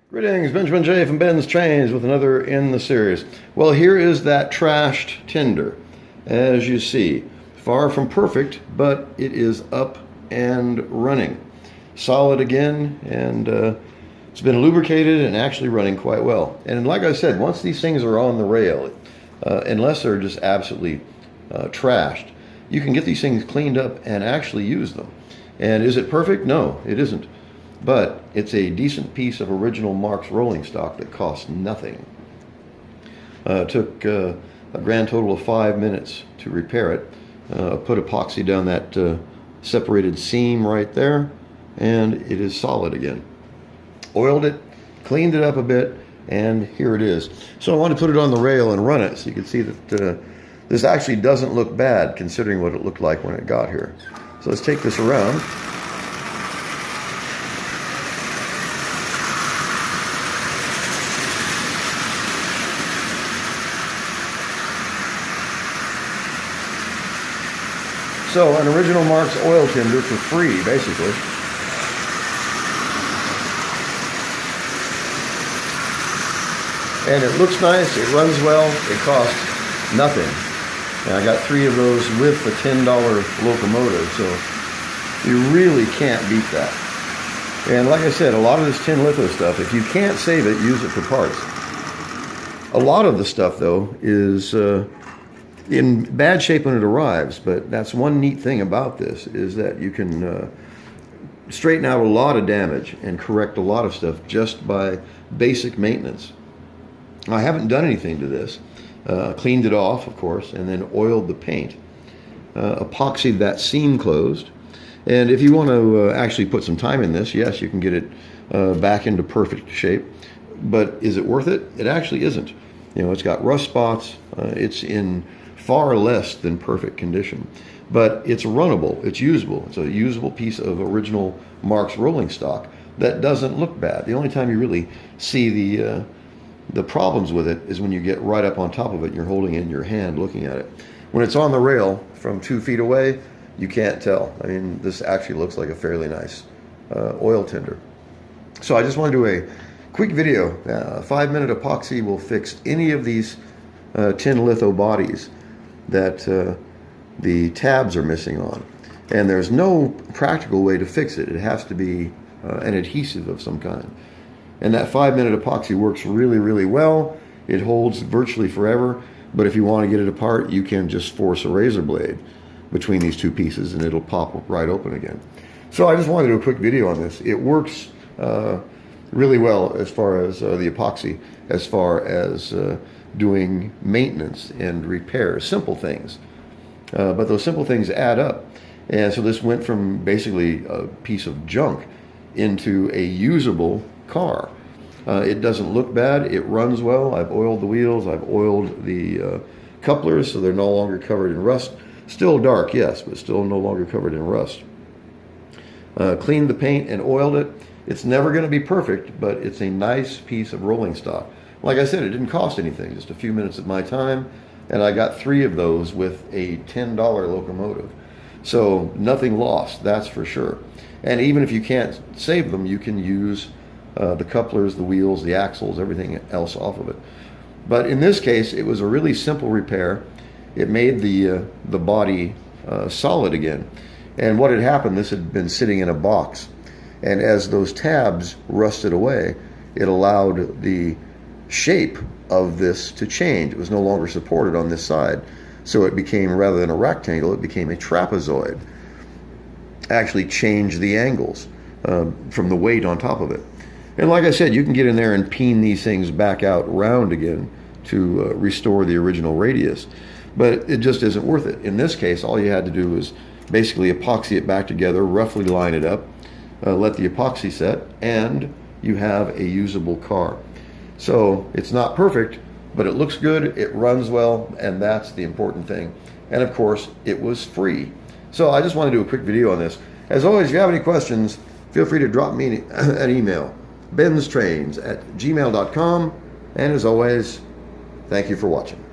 Greetings, Benjamin J from Ben's Trains with another in the series. Well, here is that trashed tinder. As you see, far from perfect, but it is up and running. Solid again, and it's been lubricated and actually running quite well. And like I said, once these things are on the rail, unless they're just absolutely trashed, you can get these things cleaned up and actually use them. And is it perfect? No, it isn't. But it's a decent piece of original Marx rolling stock that costs nothing. It took a grand total of 5 minutes to repair it. Put epoxy down that separated seam right there, and it is solid again. Oiled it, cleaned it up a bit, and here it is. So I want to put it on the rail and run it so you can see that this actually doesn't look bad considering what it looked like when it got here. So let's take this around. So an original Marx oil tinder for free, basically. And it looks nice, it runs well, it costs nothing. And I got 3 of those with the $10 locomotive, so you really can't beat that. And like I said, a lot of this tin litho stuff, if you can't save it, use it for parts. A lot of the stuff, though, is in bad shape when it arrives, but that's one neat thing about this, is that you can straighten out a lot of damage and correct a lot of stuff just by basic maintenance. I haven't done anything to this. Cleaned it off, of course, and then oiled the paint. Epoxied that seam closed. And if you want to actually put some time in this, yes, you can get it back into perfect shape. But is it worth it? It actually isn't. You know, it's got rust spots. It's in far less than perfect condition, but it's runnable, it's usable. It's a usable piece of original Marx rolling stock that doesn't look bad. The only time you really see the problems with it is when you get right up on top of it and you're holding it in your hand looking at it. When it's on the rail from 2 feet away, you can't tell. I mean, this actually looks like a fairly nice oil tinder. So I just want to do a quick video. 5-minute epoxy will fix any of these tin litho bodies that the tabs are missing on. And there's no practical way to fix it. It has to be an adhesive of some kind. And that 5-minute epoxy works really, really well. It holds virtually forever, but if you want to get it apart, you can just force a razor blade between these 2 pieces and it'll pop right open again. So I just wanted to do a quick video on this. It works really well as far as the epoxy, as far as doing maintenance and repairs, simple things. But those simple things add up. And so this went from basically a piece of junk into a usable car. It doesn't look bad, it runs well. I've oiled the wheels, I've oiled the couplers so they're no longer covered in rust. Still dark, yes, but still no longer covered in rust. Cleaned the paint and oiled it. It's never going to be perfect, but it's a nice piece of rolling stock. Like I said, it didn't cost anything, just a few minutes of my time, and I got 3 of those with a $10 locomotive. So nothing lost, that's for sure. And even if you can't save them, you can use the couplers, the wheels, the axles, everything else off of it. But in this case, it was a really simple repair. It made the body solid again. And what had happened, this had been sitting in a box. And as those tabs rusted away, it allowed the shape of this to change. It was no longer supported on this side. So it became, rather than a rectangle, it became a trapezoid. Actually changed the angles from the weight on top of it. And like I said, you can get in there and peen these things back out round again to restore the original radius. But it just isn't worth it. In this case, all you had to do was basically epoxy it back together, roughly line it up, let the epoxy set, and you have a usable car. So it's not perfect, but it looks good, it runs well, and that's the important thing. And of course, it was free. So I just want to do a quick video on this. As always, if you have any questions, feel free to drop me an email, BENZTRAINMZ@gmail.com. And as always, thank you for watching.